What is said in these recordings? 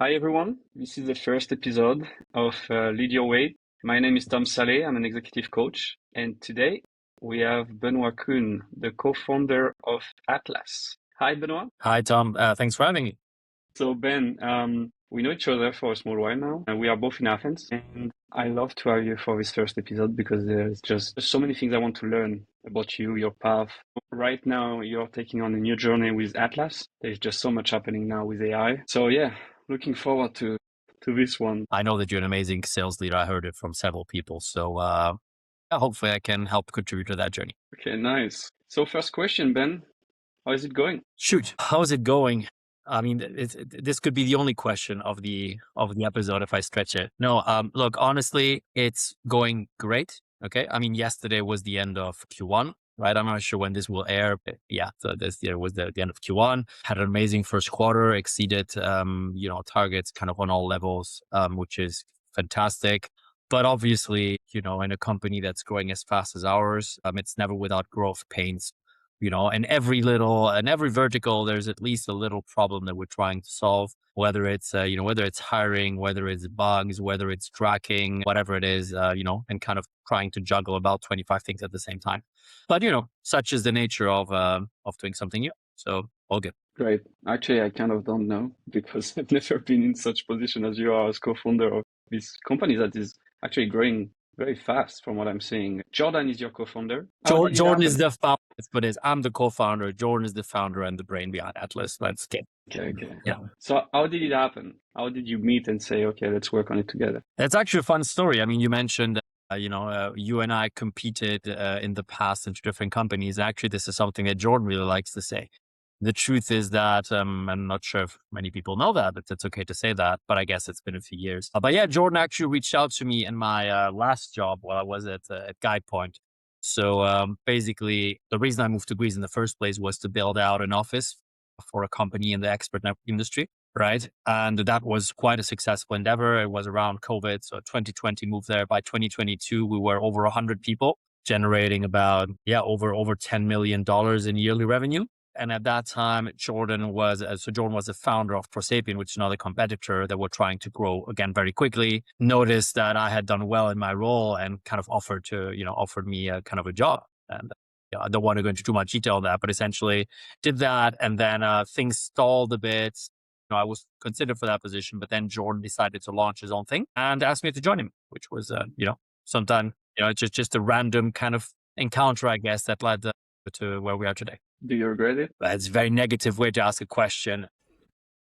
Hi everyone, this is the first episode of Lead Your Way. My name is Tom Saleh, I'm an executive coach, and today we have Benoit Kuhn, the co-founder of Atlas. Hi Benoit. Hi, Tom. Thanks for having me. So Ben, we know each other for a small while now, and we are both in Athens, and I love to have you for this first episode because there's just so many things I want to learn about you, your path. Right now, you're taking on a new journey with Atlas. There's just so much happening now with AI. So yeah, looking forward to this one. I know that you're an amazing sales leader. I heard it from several people. So hopefully I can help contribute to that journey. Okay, nice. So first question, Ben, how is it going? Shoot, how's it going? I mean, this could be the only question of the episode if I stretch it. No, look, honestly, it's going great. Okay, I mean, yesterday was the end of Q1, right? I'm not sure when this will air, but yeah, so this year was the end of Q1. Had an amazing first quarter, exceeded targets kind of on all levels, which is fantastic. But obviously, in a company that's growing as fast as ours, it's never without growth pains. And every vertical, there's at least a little problem that we're trying to solve, whether it's, whether it's hiring, whether it's bugs, whether it's tracking, whatever it is, and kind of trying to juggle about 25 things at the same time. But, such is the nature of doing something new. So all good. Great. Actually, I kind of don't know because I've never been in such position as you are as co-founder of this company that is actually growing very fast from what I'm seeing. Jordan is your co-founder. How did it Jordan is happen? the founder, but I'm the co-founder. Jordan is the founder and the brain behind Atlas. Let's get. Okay. Yeah. So how did it happen? How did you meet and say, okay, let's work on it together? That's actually a fun story. I mean, you mentioned, you and I competed in the past in different companies. Actually, this is something that Jordan really likes to say. The truth is that, I'm not sure if many people know that, but it's okay to say that, but I guess it's been a few years. But yeah, Jordan actually reached out to me in my last job while I was at GuidePoint. So basically, the reason I moved to Greece in the first place was to build out an office for a company in the expert network industry, right? And that was quite a successful endeavor. It was around COVID. So 2020 moved there. By 2022, we were over 100 people generating about, over $10 million in yearly revenue. And at that time, Jordan was the founder of Prosapien, which is another competitor that were trying to grow again very quickly. Noticed that I had done well in my role and kind of offered me a kind of a job. And I don't want to go into too much detail on that, but essentially did that. And then things stalled a bit. I was considered for that position, but then Jordan decided to launch his own thing and asked me to join him, which was, sometime, just a random kind of encounter, I guess, that led to where we are today. Do you regret it? It's a very negative way to ask a question.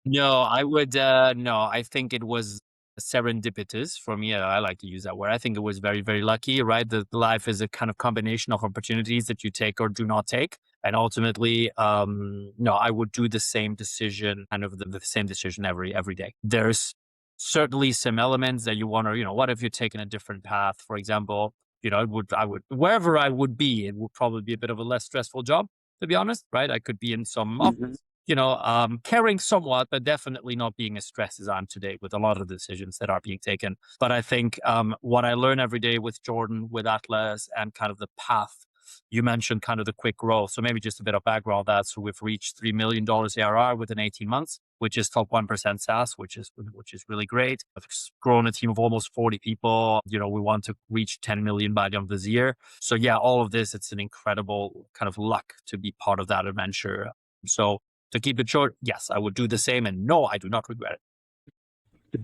No, I would, no, I think it was serendipitous for me. I like to use that word. I think it was very, very lucky, right? The life is a kind of combination of opportunities that you take or do not take. And ultimately, no, I would do the same decision, kind of the same decision every day. There's certainly some elements that you want to, what if you're taking a different path? For example, wherever I would be, it would probably be a bit of a less stressful job, to be honest, right? I could be in some office, caring somewhat, but definitely not being as stressed as I'm today with a lot of decisions that are being taken. But I think what I learn every day with Jordan, with Atlas, and kind of the path, you mentioned kind of the quick growth. So maybe just a bit of background on that. So we've reached $3 million ARR within 18 months, which is top 1% SaaS, which is really great. I've grown a team of almost 40 people. We want to reach 10 million by the end of this year. So yeah, all of this, it's an incredible kind of luck to be part of that adventure. So to keep it short, yes, I would do the same. And no, I do not regret it.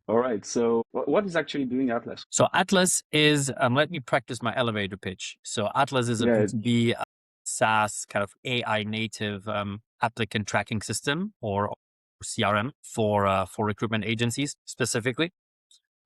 All right. So what is actually doing Atlas? So Atlas is, let me practice my elevator pitch. So Atlas is a B2B SaaS kind of AI native applicant tracking system or CRM for recruitment agencies specifically.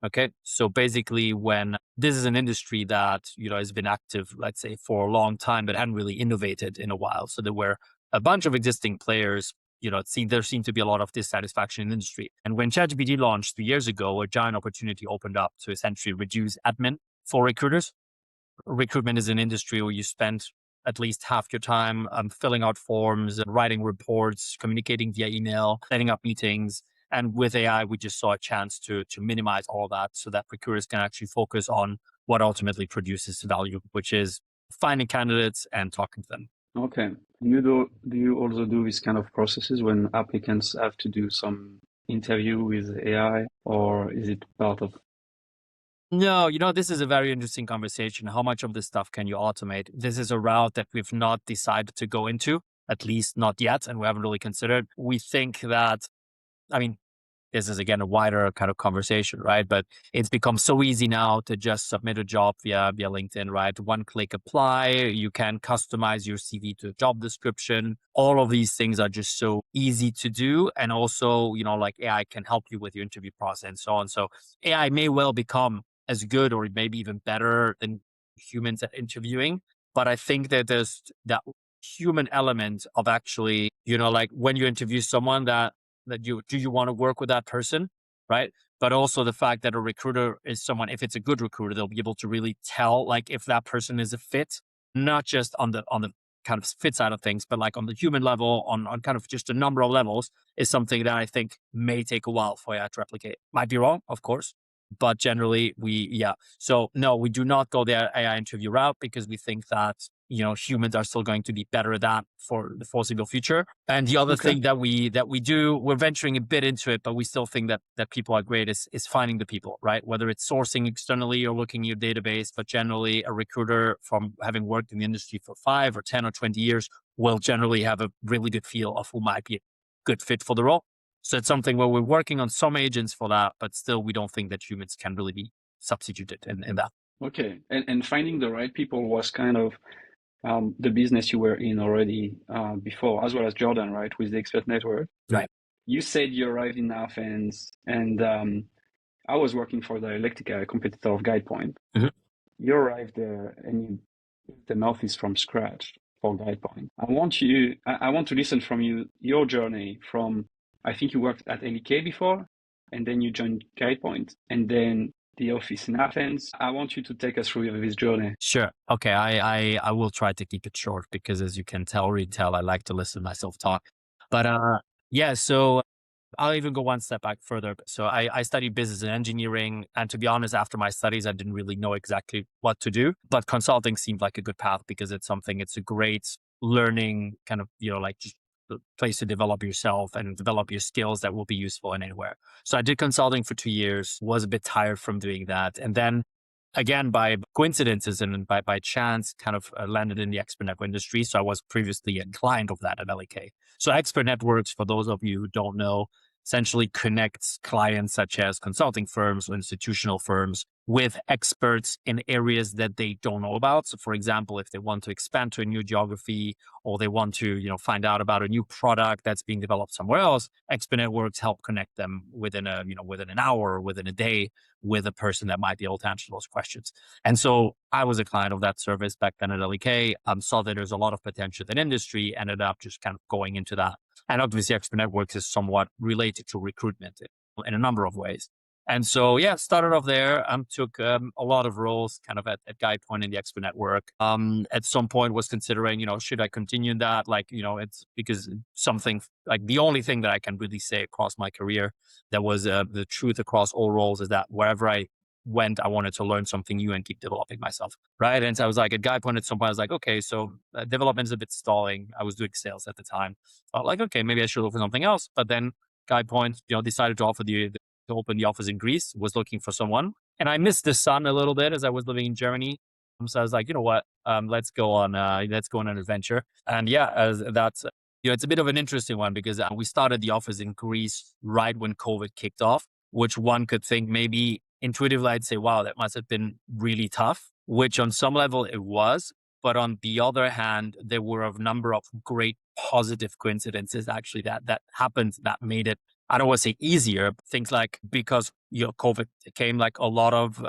Okay. So basically when this is an industry that, has been active, let's say for a long time, but hadn't really innovated in a while. So there were a bunch of existing players. There seemed to be a lot of dissatisfaction in the industry. And when ChatGPT launched 3 years ago, a giant opportunity opened up to essentially reduce admin for recruiters. Recruitment is an industry where you spend at least half your time filling out forms, writing reports, communicating via email, setting up meetings. And with AI, we just saw a chance to minimize all that so that recruiters can actually focus on what ultimately produces value, which is finding candidates and talking to them. Okay. Do you also do these kind of processes when applicants have to do some interview with AI, or is it part of? No, this is a very interesting conversation. How much of this stuff can you automate? This is a route that we've not decided to go into, at least not yet, and we haven't really considered. We think that, I mean, this is again a wider kind of conversation, right? But it's become so easy now to just submit a job via LinkedIn, right? One click apply. You can customize your CV to a job description. All of these things are just so easy to do. And also, like AI can help you with your interview process and so on. So AI may well become as good or maybe even better than humans at interviewing. But I think that there's that human element of actually, like when you interview someone that you do you want to work with that person, right? But also the fact that a recruiter is someone, if it's a good recruiter, they'll be able to really tell like if that person is a fit, not just on the kind of fit side of things, but like on the human level, on kind of just a number of levels, is something that I think may take a while for AI to replicate. Might be wrong, of course, but generally yeah. So no, we do not go the AI interview route because we think that humans are still going to be better at that for the foreseeable future. And the other Okay. thing that we do, we're venturing a bit into it, but we still think that people are great is finding the people, right? Whether it's sourcing externally or looking at your database, but generally a recruiter from having worked in the industry for 5 or 10 or 20 years will generally have a really good feel of who might be a good fit for the role. So it's something where we're working on some agents for that, but still we don't think that humans can really be substituted in that. Okay. And finding the right people was kind of the business you were in already before, as well as Jordan, right, with the expert network. Right. You said you arrived in Athens, and I was working for the Electica, a competitor of GuidePoint. Mhm. You arrived there and you built an office from scratch for GuidePoint. I want to listen from you, your journey from, I think you worked at LEK before, and then you joined GuidePoint, and then the office in Athens. I want you to take us through this journey. Sure. Okay. I will try to keep it short because as you can tell, I like to listen to myself talk. But yeah, so I'll even go one step back further. So I studied business and engineering. And to be honest, after my studies, I didn't really know exactly what to do. But consulting seemed like a good path because it's a great learning kind of, like just a place to develop yourself and develop your skills that will be useful in anywhere. So I did consulting for 2 years, was a bit tired from doing that. And then again, by coincidences and by chance, kind of landed in the expert network industry. So I was previously a client of that at LEK. So expert networks, for those of you who don't know, essentially connects clients such as consulting firms or institutional firms with experts in areas that they don't know about. So for example, if they want to expand to a new geography or they want to, find out about a new product that's being developed somewhere else, expert networks help connect them within an hour or within a day with a person that might be able to answer those questions. And so I was a client of that service back then at LEK, saw that there's a lot of potential in industry, ended up just kind of going into that. And obviously, Expert Networks is somewhat related to recruitment in a number of ways. And so, yeah, started off there. Took a lot of roles kind of at GuidePoint in the Expert Network. At some point was considering, should I continue in that? Like, it's because something like the only thing that I can really say across my career that was the truth across all roles is that wherever I went, I wanted to learn something new and keep developing myself. Right. And so I was like, at GuidePoint at some point, I was like, okay, so development is a bit stalling. I was doing sales at the time. I was like, okay, maybe I should look for something else. But then GuidePoint, decided to to open the office in Greece, was looking for someone. And I missed the sun a little bit as I was living in Germany. So I was like, you know what, let's go on an adventure. And yeah, as that's, it's a bit of an interesting one because we started the office in Greece right when COVID kicked off, which one could think maybe intuitively I'd say, wow, that must have been really tough, which on some level it was. But on the other hand, there were a number of great positive coincidences actually that happened that made it, I don't want to say easier, but things like because COVID came, like a lot of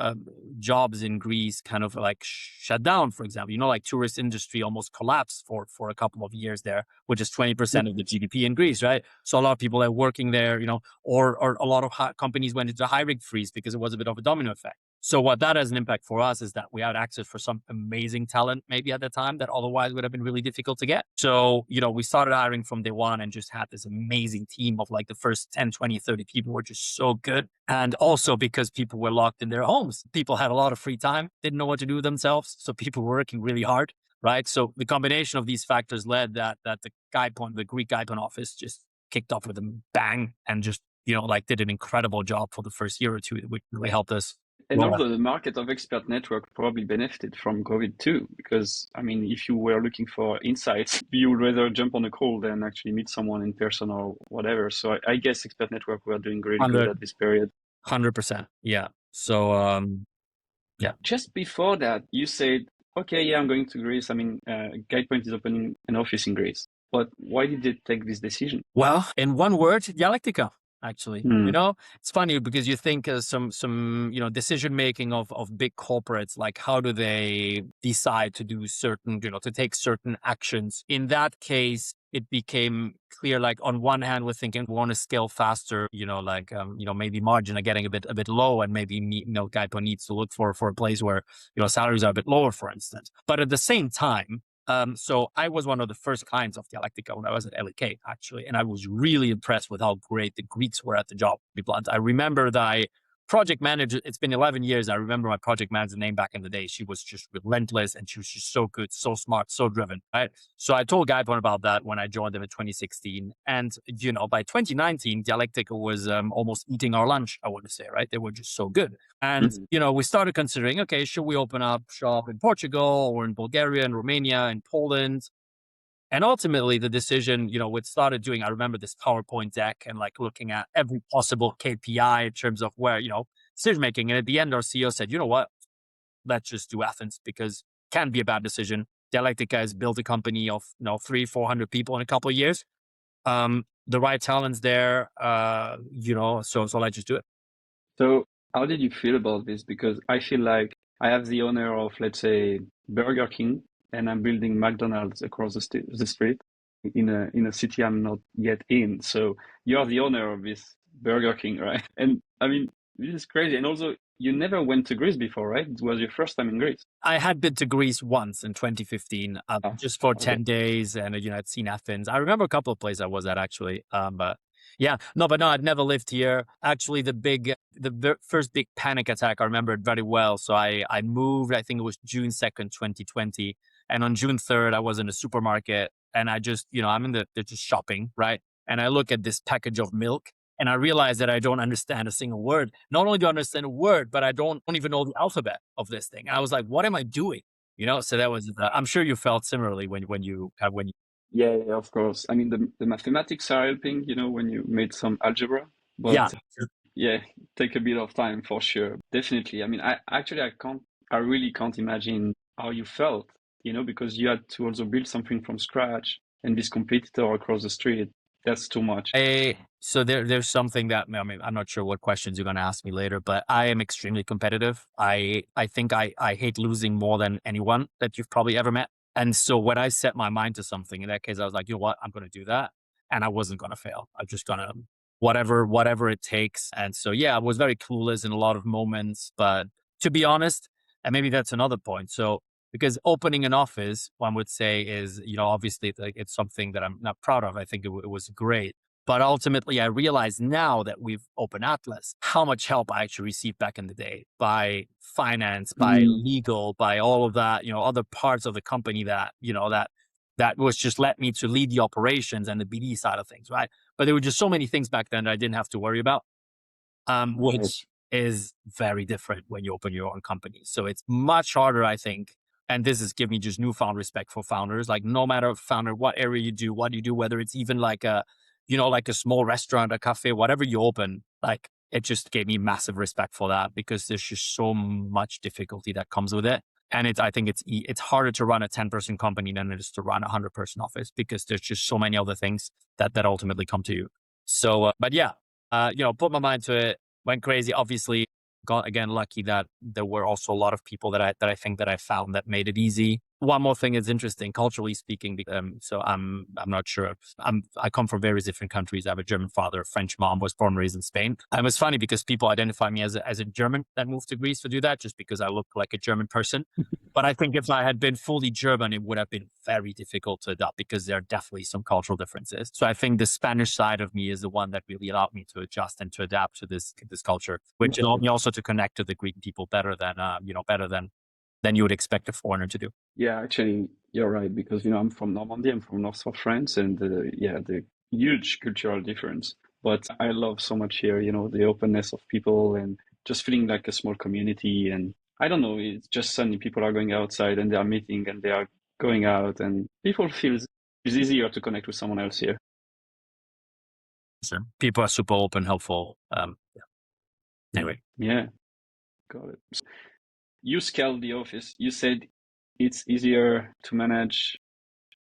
jobs in Greece kind of like shut down, for example, like tourist industry almost collapsed for a couple of years there, which is 20% of the GDP in Greece, right? So a lot of people are working there, or a lot of companies went into hiring freeze because it was a bit of a domino effect. So what that has an impact for us is that we had access for some amazing talent maybe at the time that otherwise would have been really difficult to get. So, we started hiring from day one and just had this amazing team of like the first 10, 20, 30 people were just so good. And also because people were locked in their homes, people had a lot of free time, didn't know what to do with themselves. So people were working really hard, right? So the combination of these factors led that the Greek GuidePoint office just kicked off with a bang and just like did an incredible job for the first year or two, which really helped us. And also the market of expert network probably benefited from COVID too, because I mean, if you were looking for insights, you would rather jump on a call than actually meet someone in person or whatever. So I guess expert network were doing really good at this period. 100%. Yeah. So, yeah. Just before that, you said, okay, yeah, I'm going to Greece. I mean, Guidepoint is opening an office in Greece. But why did you take this decision? Well, in one word, dialectica. Actually, it's funny because you think some decision making of big corporates, like how do they decide to do certain, to take certain actions. In that case, it became clear, like on one hand, we're thinking we want to scale faster, maybe margin are getting a bit low, and maybe Gaipo needs to look for a place where salaries are a bit lower, for instance. But at the same time, so I was one of the first clients of Dialectica when I was at LEK, actually, and I was really impressed with how great the Greeks were at the job, to be blunt. I remember that project manager, it's been 11 years. I remember my project manager's name back in the day. She was just relentless, and she was just so good, so smart, so driven, right? So I told Guybon about that when I joined them in 2016. And, by 2019, Dialectica was almost eating our lunch, I want to say, right? They were just so good. And, we started considering, okay, should we open up shop in Portugal or in Bulgaria and Romania and Poland? And ultimately the decision, we started doing, I remember this PowerPoint deck and like looking at every possible KPI in terms of where, decision making. And at the end, our CEO said, you know what, let's just do Athens because it can be a bad decision. Dialectica has built a company of, 300-400 people in a couple of years. The right talent's there, so let's just do it. So how did you feel about this? Because I feel like I have the honor of, let's say, Burger King, and I'm building McDonald's across the street in a city I'm not yet in. So you're the owner of this Burger King, right? And I mean, this is crazy. And also, you never went to Greece before, right? It was your first time in Greece. I had been to Greece once in 2015, just for 10 days, and I'd seen Athens. I remember a couple of places I was at actually, but yeah, no, I'd never lived here. Actually, the first big panic attack, I remember it very well. So I moved, I think it was June 2nd, 2020. And on June 3rd, I was in a supermarket and I just, they're just shopping, right? And I look at this package of milk and I realize that I don't understand a single word. Not only do I understand a word, but I don't even know the alphabet of this thing. And I was like, what am I doing? So that was, I'm sure you felt similarly when you. Yeah, of course. I mean, the mathematics are helping, when you made some algebra, but yeah, take a bit of time for sure. Definitely. I mean, I really can't imagine how you felt, because you had to also build something from scratch and this competitor across the street. That's too much. So there's something that, I mean, I'm not sure what questions you're going to ask me later, but I am extremely competitive. I think I hate losing more than anyone that you've probably ever met. And so when I set my mind to something, in that case, I was like, you know what, I'm going to do that. And I wasn't going to fail. I'm just going to, whatever it takes. And so, yeah, I was very clueless in a lot of moments, but to be honest, and maybe that's another point. So, because opening an office, one would say is, obviously it's something that I'm not proud of. I think it was great. But ultimately, I realize now that we've opened Atlas, how much help I actually received back in the day by finance, by legal, by all of that, other parts of the company that, that was just let me to lead the operations and the BD side of things, right? But there were just so many things back then that I didn't have to worry about, which is very different when you open your own company. So it's much harder, I think. And this has given me just newfound respect for founders. Like no matter founder, what area you do, what you do, whether it's even like a small restaurant, a cafe, whatever you open, like it just gave me massive respect for that because there's just so much difficulty that comes with it. And I think it's harder to run a 10-person company than it is to run a 100-person office because there's just so many other things that ultimately come to you. So, but yeah, put my mind to it, went crazy. Obviously, got again lucky that there were also a lot of people that I think that I found that made it easy. One more thing is interesting, culturally speaking. So I'm not sure. I come from various different countries. I have a German father, a French mom, was born and raised in Spain. And it's funny because people identify me as a German that moved to Greece to do that, just because I look like a German person. But I think if I had been fully German, it would have been very difficult to adopt because there are definitely some cultural differences. So I think the Spanish side of me is the one that really allowed me to adjust and to adapt to this culture, which allowed me also to connect to the Greek people better than you would expect a foreigner to do. Yeah, actually, you're right, because, I'm from Normandy, I'm from north of France, and the huge cultural difference. But I love so much here, the openness of people and just feeling like a small community. And I don't know, it's just sunny. People are going outside and they are meeting and they are going out, and people feel it's easier to connect with someone else here. Sure. People are super open, helpful. Anyway. Yeah, got it. So you scaled the office. You said it's easier to manage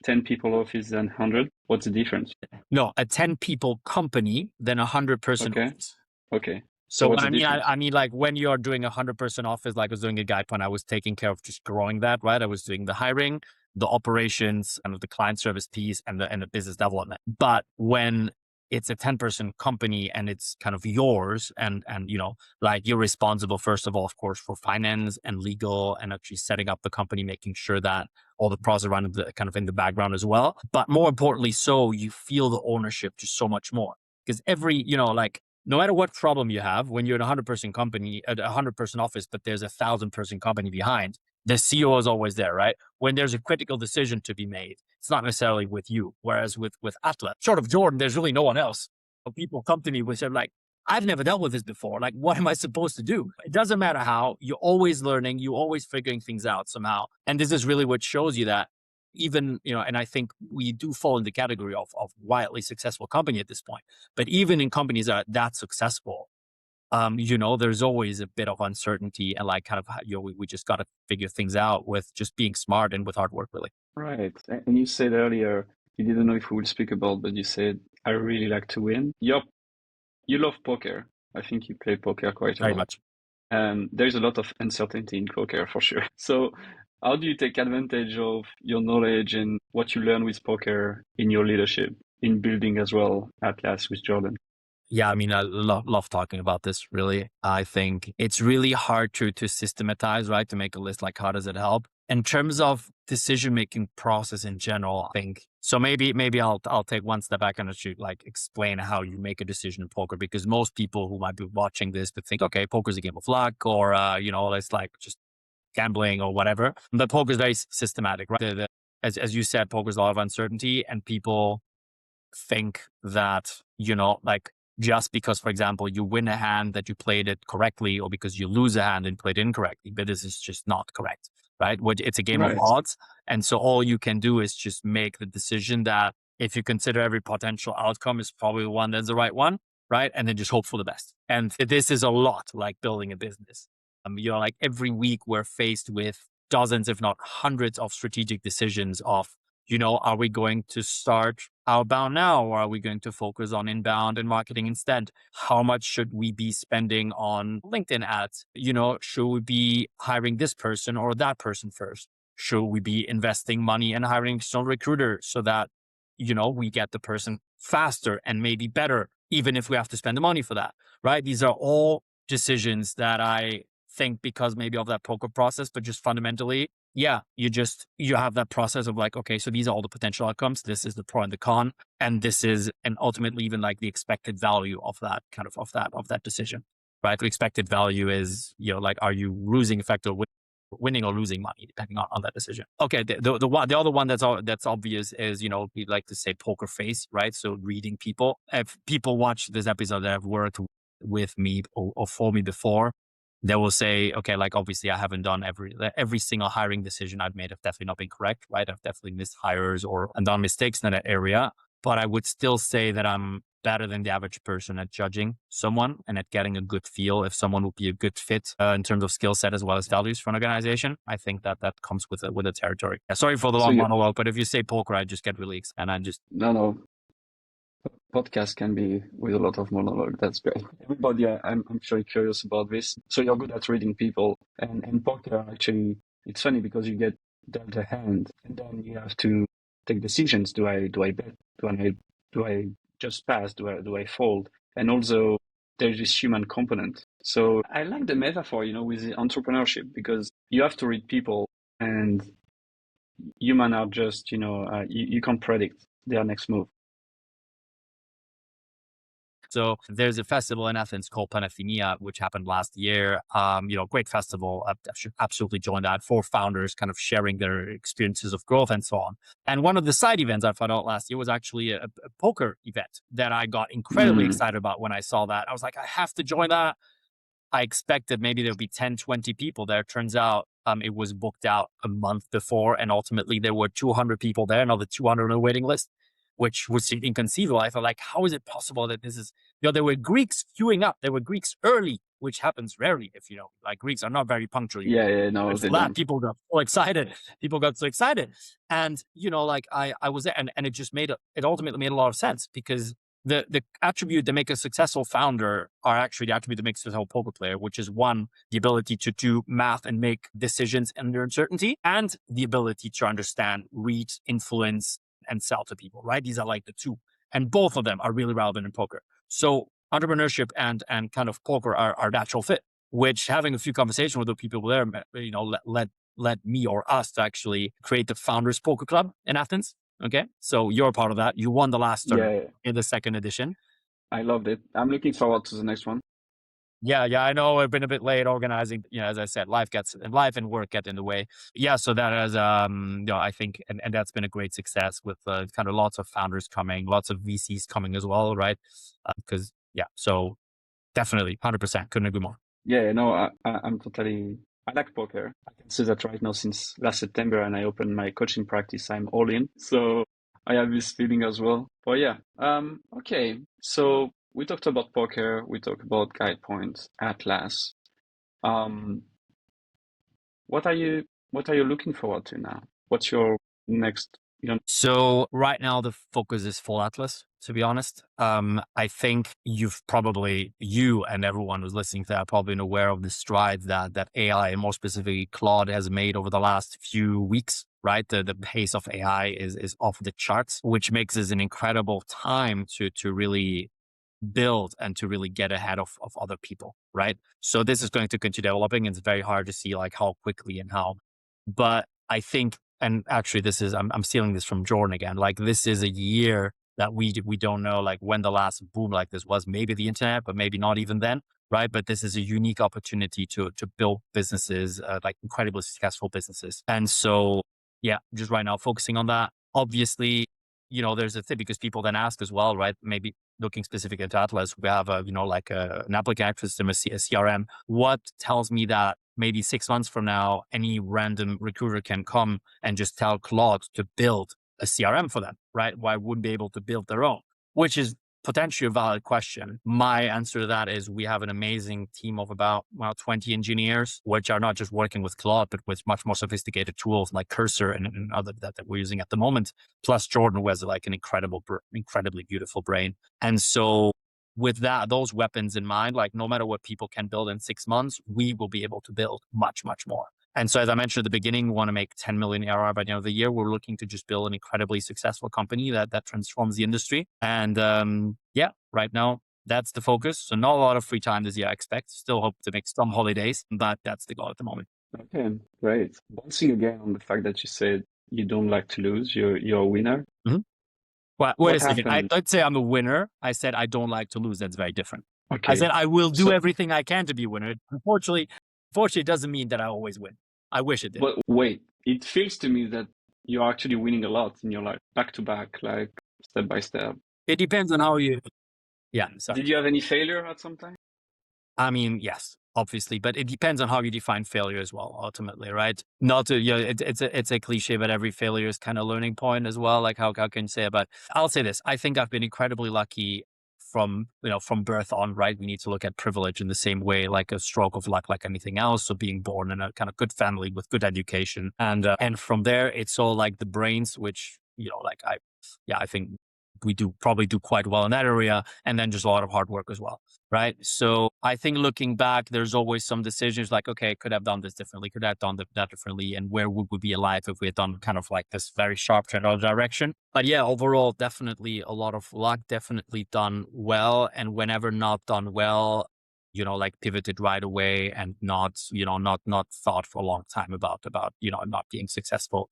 10 people office than 100. What's the difference? No, a 10 people company than a 100-person Okay. office. Okay. So what's what the difference? I mean, like when you are doing a 100-person office, like I was doing a guide point, I was taking care of just growing that, right? I was doing the hiring, the operations, and the client service piece, and the business development. But when it's a 10-person company and it's kind of yours, and like you're responsible first of all, of course, for finance and legal, and actually setting up the company, making sure that all the process around the kind of in the background as well. But more importantly, so you feel the ownership just so much more, because every like, no matter what problem you have, when you're in a 100-person company, at a 100-person office, but there's a 1,000-person company behind, the CEO is always there, right? When there's a critical decision to be made, it's not necessarily with you. Whereas with Atlas, short of Jordan, there's really no one else. But people come to me with, like, I've never dealt with this before. Like, what am I supposed to do? It doesn't matter how. You're always learning. You're always figuring things out somehow. And this is really what shows you that even, and I think we do fall in the category of wildly successful company at this point. But even in companies that successful, there's always a bit of uncertainty and like kind of, we just got to figure things out with just being smart and with hard work, really. Right. And you said earlier, you didn't know if we would speak about, but you said, I really like to win. You love poker. I think you play poker quite a Very lot. much. There's a lot of uncertainty in poker for sure. So how do you take advantage of your knowledge and what you learn with poker in your leadership, in building as well Atlas with Jordan? Yeah, I mean, I love talking about this, really. I think it's really hard to systematize, right? To make a list, like how does it help? In terms of decision-making process in general, I think, so maybe I'll take one step back and actually like explain how you make a decision in poker, because most people who might be watching this would think, okay, poker's a game of luck, or, it's like just gambling or whatever. But poker is very systematic, right? As you said, poker's a lot of uncertainty, and people think that, like just because, for example, you win a hand that you played it correctly, or because you lose a hand and played it incorrectly, but this is just not correct, right? It's a game of Right. odds. And so all you can do is just make the decision that if you consider every potential outcome is probably the one that's the right one, right? And then just hope for the best. And this is a lot like building a business. Like every week we're faced with dozens, if not hundreds of strategic decisions of, are we going to start outbound now, or are we going to focus on inbound and marketing instead? How much should we be spending on LinkedIn ads? Should we be hiring this person or that person first? Should we be investing money and hiring external recruiter so that, we get the person faster and maybe better, even if we have to spend the money for that, right? These are all decisions that I think, because maybe of that poker process, but just fundamentally, yeah, you have that process of like, okay, so these are all the potential outcomes. This is the pro and the con, and this is, and ultimately even like the expected value of that kind of that decision, right? The expected value is, like, are you losing effect or winning or losing money depending on that decision. Okay, the other one that's obvious is, we like to say poker face, right? So reading people. If people watch this episode that have worked with me or for me before, they will say, okay, like obviously I haven't done every single hiring decision I've made have definitely not been correct, right? I've definitely missed hires or done mistakes in that area, but I would still say that I'm better than the average person at judging someone and at getting a good feel if someone would be a good fit in terms of skill set as well as values for an organization. I think that comes with the territory. Yeah, sorry for the So long you, monologue, but if you say poker, I just get really excited and I just, no, podcast can be with a lot of monologue. That's great. Everybody, I'm sure curious about this. So you're good at reading people, and poker actually, it's funny because you get dealt a hand, and then you have to take decisions. Do I bet? Do I just pass? Do I fold? And also there's this human component. So I like the metaphor, with the entrepreneurship, because you have to read people, and human are just, you can't predict their next move. So there's a festival in Athens called Panathenea, which happened last year. Great festival. I should absolutely join that, for founders kind of sharing their experiences of growth and so on. And one of the side events I found out last year was actually a poker event that I got incredibly excited about when I saw that. I was like, I have to join that. I expected maybe there'll be 10, 20 people there. Turns out it was booked out a month before, and ultimately there were 200 people there, another 200 on the waiting list, which was inconceivable. I felt like, how is it possible that this is, there were Greeks queuing up. There were Greeks early, which happens rarely, if you know, like Greeks are not very punctual. Yeah, no, But they for that, don't. people got so excited. People got so excited. And, I was there, and it just it ultimately made a lot of sense, because the attribute that make a successful founder are actually the attribute that makes a successful poker player, which is, one, the ability to do math and make decisions under uncertainty, and the ability to understand, read, influence, and sell to people, right? These are like the two. And both of them are really relevant in poker. So entrepreneurship and kind of poker are natural fit, which, having a few conversations with the people there, led me or us to actually create the Founders Poker Club in Athens. Okay. So you're a part of that. You won the last tournament in the second edition. I loved it. I'm looking forward to the next one. Yeah, I know I've been a bit late organizing. As I said, life and work get in the way. Yeah, so that is, I think, and that's been a great success, with kind of lots of founders coming, lots of VCs coming as well, right? Because so definitely 100%, couldn't agree more. Yeah, no, I'm totally. I like poker. I can say that right now, since last September, and I opened my coaching practice, I'm all in. So I have this feeling as well. But yeah, okay. So we talked about poker. We talked about Guide Points, Atlas. Um, what are you looking forward to now? What's your next? So right now the focus is full Atlas, to be honest. I think you and everyone who's listening to that are probably aware of the strides that AI, and more specifically Claude, has made over the last few weeks, right? The pace of AI is off the charts, which makes this an incredible time to really build and to really get ahead of other people, right? So this is going to continue developing, and it's very hard to see like how quickly and how, but I think, and actually this is, I'm stealing this from Jordan again, like this is a year that we don't know like when the last boom like this was, maybe the internet, but maybe not even then, right? But this is a unique opportunity to build businesses, like incredibly successful businesses. And so, just right now focusing on that. Obviously, there's a thing, because people then ask as well, right? Maybe looking specific into Atlas, we have an applicant system, a CRM. What tells me that maybe 6 months from now, any random recruiter can come and just tell Claude to build a CRM for them, right? Why wouldn't be able to build their own? Which is potentially a valid question. My answer to that is, we have an amazing team of about 20 engineers, which are not just working with Claude, but with much more sophisticated tools like Cursor and other that we're using at the moment. Plus Jordan, who has like an incredibly beautiful brain. And so with those weapons in mind, like no matter what people can build in 6 months, we will be able to build much, much more. And so, as I mentioned at the beginning, we want to make 10 million ARR by the end of the year. We're looking to just build an incredibly successful company that transforms the industry. And right now, that's the focus. So not a lot of free time this year, I expect. Still hope to make some holidays, but that's the goal at the moment. Okay, great. Bouncing again on the fact that you said you don't like to lose, you're a winner. Mm-hmm. Well, wait a second. Happened? I don't say I'm a winner. I said I don't like to lose. That's very different. Okay. I said I will do everything I can to be a winner. Unfortunately, it doesn't mean that I always win. I wish it did. But wait, it feels to me that you're actually winning a lot in your life, back to back, like step by step. It depends on how you. Yeah. Sorry. Did you have any failure at some time? I mean, yes, obviously, but it depends on how you define failure as well, ultimately, right? Not to, it's a cliche, but every failure is kind of a learning point as well. Like how can you say it? But I'll say this, I think I've been incredibly lucky from birth on, right? We need to look at privilege in the same way, like a stroke of luck, like anything else. So being born in a kind of good family with good education. And from there, it's all like the brains, which, I think we probably do quite well in that area. And then just a lot of hard work as well. Right. So I think looking back, there's always some decisions like, okay, could I have done this differently? Could I have done that differently? And where would we be alive if we had done kind of like this very sharp turn in direction? But yeah, overall, definitely a lot of luck, definitely done well. And whenever not done well, pivoted right away and not thought for a long time about, not being successful.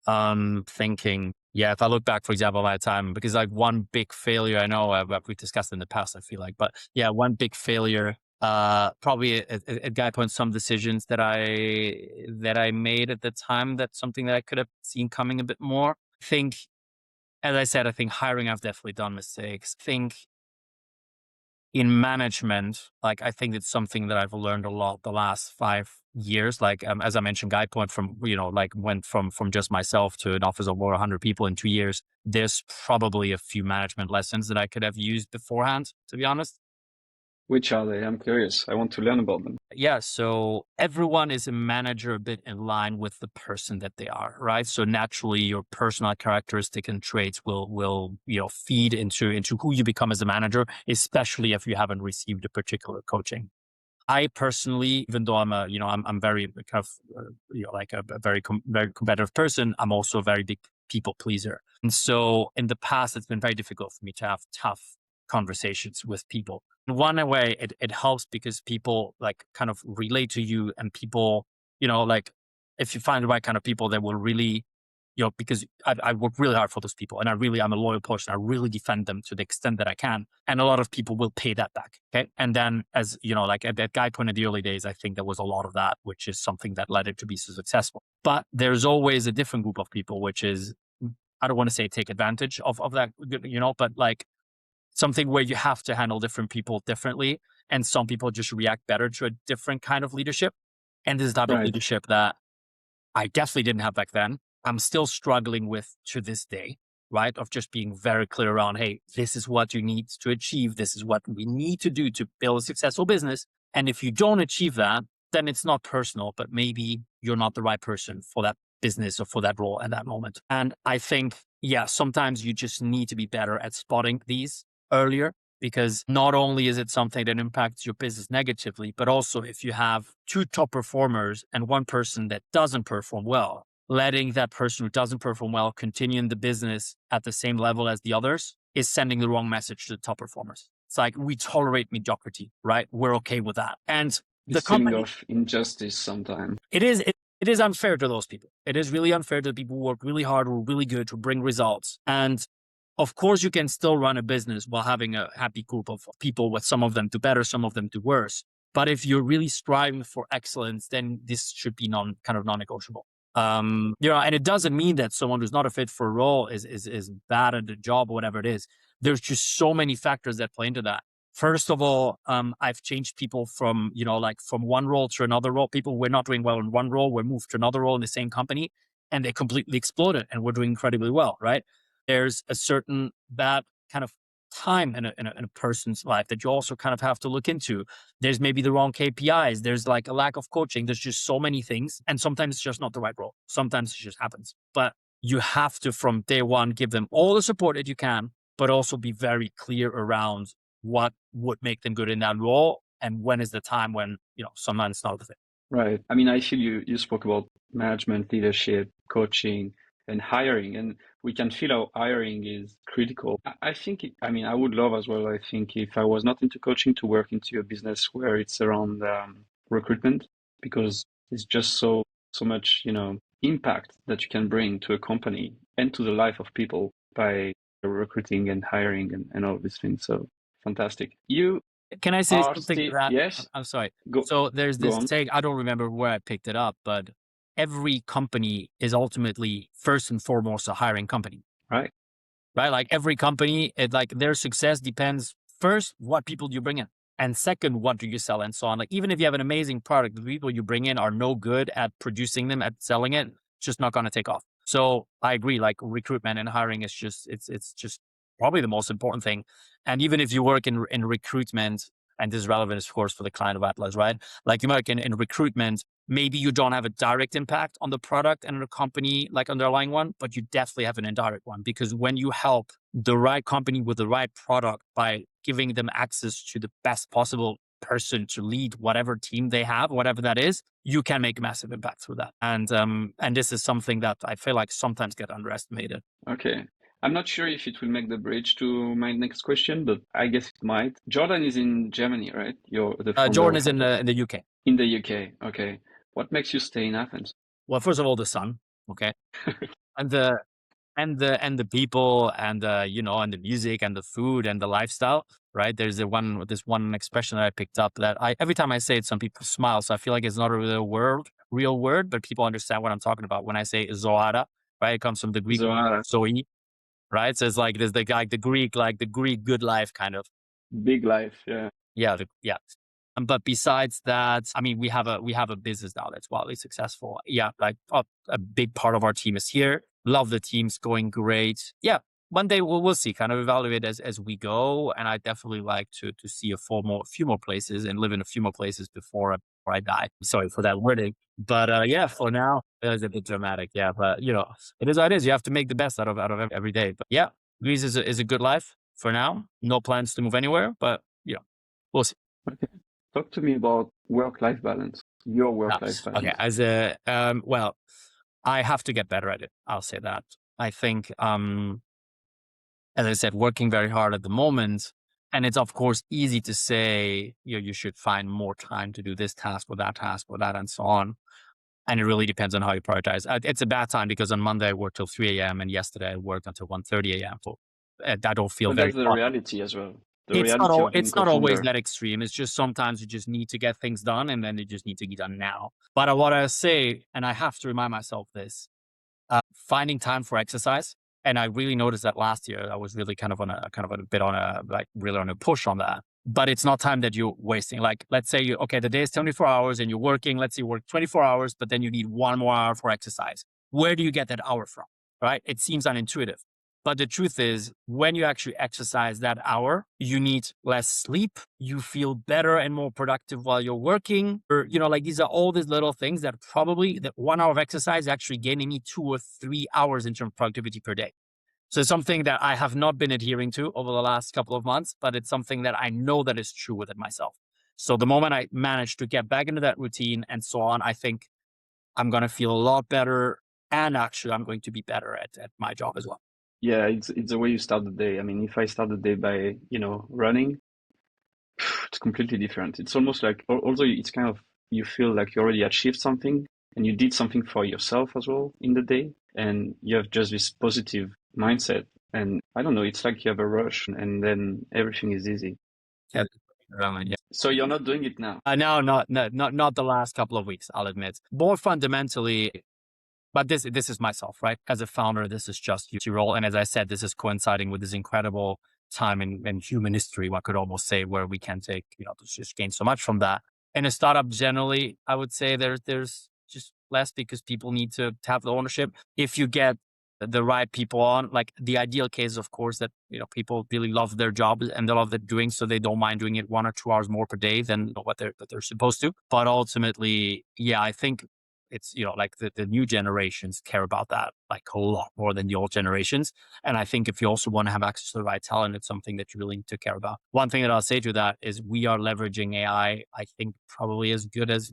Thinking, Yeah, if I look back, for example, my time, because like one big failure, I know we discussed in the past, I feel like, but yeah, one big failure, probably a guy point some decisions that I made at the time. That's something that I could have seen coming a bit more. I think, as I said, I think hiring, I've definitely done mistakes. I think in management, like I think it's something that I've learned a lot the last 5 years. Like as I mentioned, Guy Point from like went from just myself to an office of over 100 people in 2 years. There's probably a few management lessons that I could have used beforehand, to be honest. Which are they? I'm curious. I want to learn about them. Yeah, so everyone is a manager a bit in line with the person that they are, right? So naturally, your personal characteristic and traits will feed into who you become as a manager, especially if you haven't received a particular coaching. I personally, even though I'm very kind of like a very competitive person, I'm also a very big people pleaser, and so in the past, it's been very difficult for me to have tough conversations with people. In one way, it helps because people like kind of relate to you, and people, like if you find the right kind of people that will really, because I work really hard for those people, and I'm a loyal person. I really defend them to the extent that I can. And a lot of people will pay that back. Okay. And then as like at that Guy Point in the early days, I think there was a lot of that, which is something that led it to be so successful. But there's always a different group of people, which is, I don't want to say take advantage of that, but like something where you have to handle different people differently. And some people just react better to a different kind of leadership. And this type of Right. leadership that I definitely didn't have back then. I'm still struggling with to this day, right? Of just being very clear around, hey, this is what you need to achieve. This is what we need to do to build a successful business. And if you don't achieve that, then it's not personal, but maybe you're not the right person for that business or for that role at that moment. And I think, yeah, sometimes you just need to be better at spotting these earlier, because not only is it something that impacts your business negatively, but also if you have two top performers and one person that doesn't perform well, letting that person who doesn't perform well continue in the business at the same level as the others is sending the wrong message to the top performers. It's like, we tolerate mediocrity, right? We're okay with that. And the This feeling company, of injustice sometimes. it is unfair to those people. It is really unfair to the people who work really hard, who are really good, who bring results. And of course, you can still run a business while having a happy group of people, with some of them do better, some of them do worse. But if you're really striving for excellence, then this should be non-negotiable. And it doesn't mean that someone who's not a fit for a role is bad at the job or whatever it is. There's just so many factors that play into that. First of all, I've changed people from from one role to another role. People were not doing well in one role, were moved to another role in the same company, and they completely exploded and were doing incredibly well, right? There's a certain that kind of time in a person's life that you also kind of have to look into. There's maybe the wrong KPIs. There's like a lack of coaching. There's just so many things. And sometimes it's just not the right role. Sometimes it just happens. But you have to, from day one, give them all the support that you can, but also be very clear around what would make them good in that role, and when is the time when, sometimes it's not the fit. Right. I mean, I feel you spoke about management, leadership, coaching, and hiring, and we can feel how hiring is critical. I think, I mean, I would love as well, I think, if I was not into coaching, to work into a business where it's around recruitment, because it's just so much, impact that you can bring to a company and to the life of people by recruiting and hiring and all these things. So fantastic. You Can I say are something to still, that? yes, I'm sorry. go So there's go this on. saying, I don't remember where I picked it up, but every company is ultimately first and foremost a hiring company, Right. right? Like every company, like their success depends first, what people do you bring in? And second, what do you sell and so on? Like even if you have an amazing product, the people you bring in are no good at producing them, at selling it, it's just not going to take off. So I agree, like recruitment and hiring is just, it's just probably the most important thing. And even if you work in recruitment, and this is relevant, of course, for the client of Atlas, right? Like you work in recruitment, maybe you don't have a direct impact on the product and the company, like underlying one, but you definitely have an indirect one, because when you help the right company with the right product by giving them access to the best possible person to lead whatever team they have, whatever that is, you can make a massive impact through that. And this is something that I feel like sometimes get underestimated. Okay. I'm not sure if it will make the bridge to my next question, but I guess it might. Jordan is in Germany, right? You're the founder Jordan of is in Atlas. the UK. In the UK. Okay. What makes you stay in Athens? Well, first of all, the sun. Okay. And and the people and and the music and the food and the lifestyle, right? There's this one expression that I picked up that I every time I say it, some people smile. So I feel like it's not a real word, but people understand what I'm talking about when I say Zohara, right? It comes from the Greek Zohar, Zoe, right? So it's like there's the Greek good life kind of. big life. Yeah. Yeah, yeah. But besides that, I mean, we have a business now that's wildly successful. Yeah, like a big part of our team is here. Love the team's going great. Yeah, one day we'll see. Kind of evaluate as we go. And I definitely like to see a few more places and live in a few more places before I die. Sorry for that wording, but yeah, for now it's a bit dramatic. Yeah, but it is what it is. You have to make the best out of every day. But yeah, Greece is a good life for now. No plans to move anywhere, but we'll see. Okay. Talk to me about work-life balance, your Ah, work-life okay. balance. Well, I have to get better at it. I'll say that. I think, as I said, working very hard at the moment, and it's of course easy to say, you should find more time to do this task or that, and so on. And it really depends on how you prioritize. It's a bad time because on Monday I worked till 3 a.m. and yesterday I worked until 1:30 a.m. So I don't feel But very that's the positive. reality as well. The reality of being It's not always co-founder. that extreme. It's just sometimes you just need to get things done and then they just need to get done now. But what I say, and I have to remind myself this, finding time for exercise. And I really noticed that last year I was really kind of a bit on a like really on a push on that. But it's not time that you're wasting. Like let's say okay, the day is 24 hours and you're working, let's say you work 24 hours, but then you need 1 more hour for exercise. Where do you get that hour from? Right? It seems unintuitive. But the truth is, when you actually exercise that hour, you need less sleep. You feel better and more productive while you're working. Or, like these are all these little things that probably that 1 hour of exercise is actually gaining me 2 or 3 hours in terms of productivity per day. So it's something that I have not been adhering to over the last couple of months, but it's something that I know that is true within myself. So the moment I manage to get back into that routine and so on, I think I'm going to feel a lot better. And actually, I'm going to be better at my job as well. Yeah, it's the way you start the day. I mean, if I start the day by, running, it's completely different. It's almost like, although it's kind of, you feel like you already achieved something and you did something for yourself as well in the day, and you have just this positive mindset. And I don't know, it's like you have a rush and then everything is easy. Yeah. Yeah. So you're not doing it now. No, not the last couple of weeks, I'll admit. More fundamentally, but this is myself, right? As a founder, this is just your role. And as I said, this is coinciding with this incredible time in human history, one could almost say, where we can take, just gain so much from that. In a startup, generally, I would say there's just less because people need to have the ownership. If you get the right people on, like the ideal case, of course, that people really love their job and they love their doing, so they don't mind doing it 1 or 2 hours more per day than what they're supposed to. But ultimately, yeah, I think it's like the new generations care about that like a lot more than the old generations. And I think if you also want to have access to the right talent, it's something that you really need to care about. One thing that I'll say to that is we are leveraging AI, I think probably as good as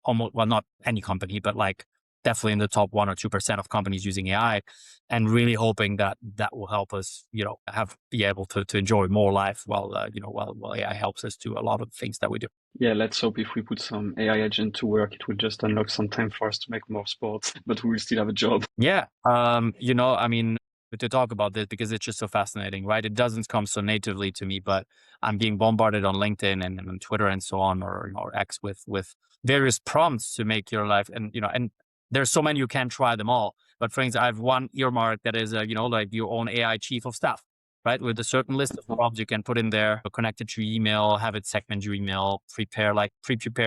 almost, well, not any company, but like definitely in the top 1 or 2% of companies using AI, and really hoping that that will help us, be able to enjoy more life while AI helps us do a lot of things that we do. Yeah, let's hope if we put some AI agent to work, it will just unlock some time for us to make more sports, but we will still have a job. Yeah. I mean, to talk about this because it's just so fascinating, right? It doesn't come so natively to me, but I'm being bombarded on LinkedIn and on Twitter and so on, or X with various prompts to make your life. And there's so many, you can't try them all. But for instance, I have one earmark that is, like your own AI chief of staff, right? With a certain list of prompts you can put in there, connect it to your email, have it segment your email, prepare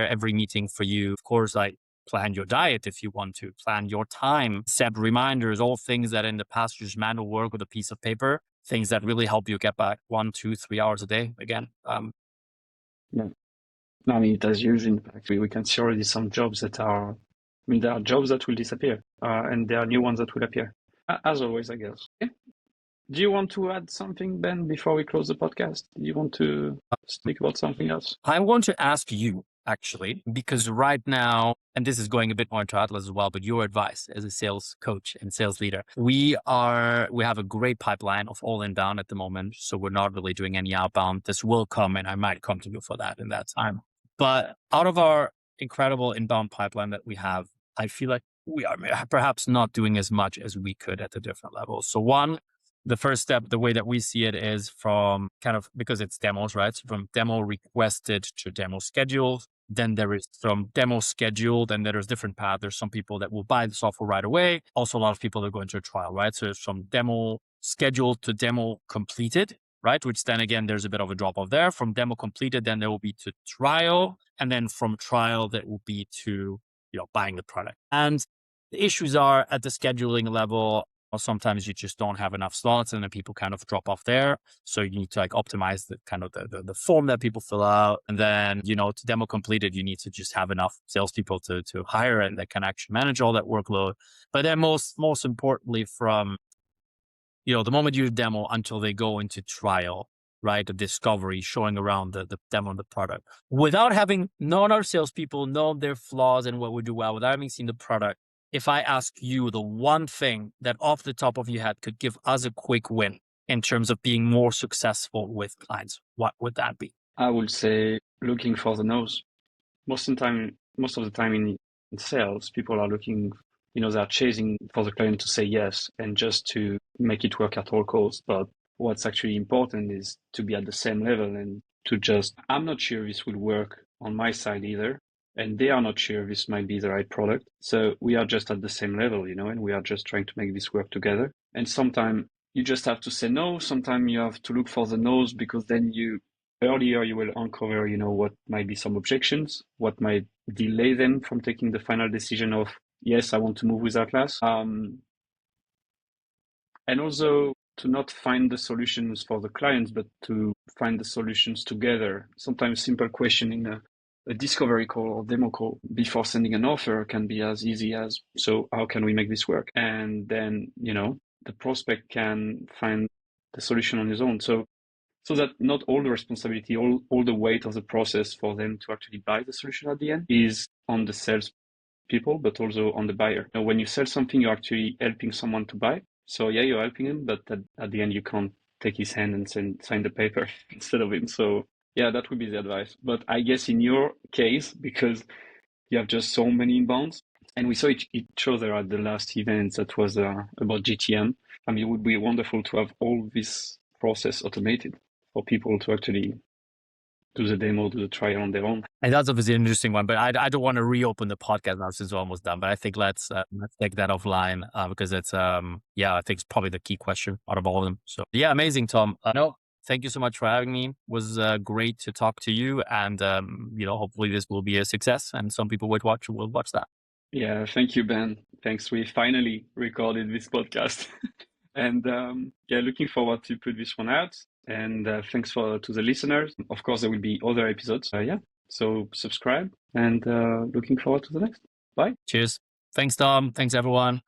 every meeting for you. Of course, like plan your diet if you want to, plan your time, set reminders, all things that in the past just manual work with a piece of paper, things that really help you get back 1, 2, 3 hours a day again. Yeah. No, I mean, it has huge impact. We can see already some jobs that are, I mean, there are jobs that will disappear, and there are new ones that will appear. As always, I guess. Yeah. Do you want to add something, Ben, before we close the podcast? Do you want to speak about something else? I want to ask you actually, because right now, and this is going a bit more into Atlas as well, but your advice as a sales coach and sales leader, we have a great pipeline of all inbound at the moment. So we're not really doing any outbound. This will come, and I might come to you for that in that time. But out of our incredible inbound pipeline that we have, I feel like we are perhaps not doing as much as we could at the different levels. So one, the first step, the way that we see it is from kind of, because it's demos, right? So from demo requested to demo scheduled. Then there is from demo scheduled, and there's different paths. There's some people that will buy the software right away. Also, a lot of people that go into a trial, right? So it's from demo scheduled to demo completed, right? Which then again, there's a bit of a drop off there. From demo completed, then there will be to trial. And then from trial, that will be to, buying the product. And the issues are at the scheduling level, or sometimes you just don't have enough slots and then people kind of drop off there. So you need to like optimize the kind of the form that people fill out. And then, to demo completed, you need to just have enough salespeople to hire and that can actually manage all that workload. But then most importantly, from, the moment you demo until they go into trial, right? The discovery, showing around the demo of the product without having known our salespeople, known their flaws and what we do well, without having seen the product. If I ask you the one thing that off the top of your head could give us a quick win in terms of being more successful with clients, what would that be? I would say looking for the no's. Most of the time in sales, people are looking, they're chasing for the client to say yes and just to make it work at all costs. But what's actually important is to be at the same level and to just, I'm not sure this will work on my side either. And they are not sure this might be the right product. So we are just at the same level, and we are just trying to make this work together. And sometimes you just have to say no. Sometimes you have to look for the no's, because then earlier you will uncover, what might be some objections, what might delay them from taking the final decision of, yes, I want to move with Atlas. And also to not find the solutions for the clients, but to find the solutions together. Sometimes simple question in a discovery call or demo call before sending an offer can be as easy as, so how can we make this work? And then, the prospect can find the solution on his own. So that not all the responsibility, all the weight of the process for them to actually buy the solution at the end is on the sales people, but also on the buyer. Now, when you sell something, you're actually helping someone to buy. So yeah, you're helping him, but at the end, you can't take his hand and sign the paper instead of him. So yeah, that would be the advice. But I guess in your case, because you have just so many inbounds, and we saw each other at the last event that was about GTM. I mean, it would be wonderful to have all this process automated for people to actually do the demo, do the trial on their own. And that's obviously an interesting one, but I don't want to reopen the podcast now since we're almost done. But I think let's take that offline because it's I think it's probably the key question out of all of them. So yeah, amazing, Tom. No, thank you so much for having me. It was great to talk to you, and hopefully this will be a success, and some people will watch that. Yeah, thank you, Ben. Thanks. We finally recorded this podcast, and looking forward to put this one out. And thanks to the listeners. Of course, there will be other episodes. So subscribe, and looking forward to the next. Bye. Cheers. Thanks, Tom. Thanks, everyone.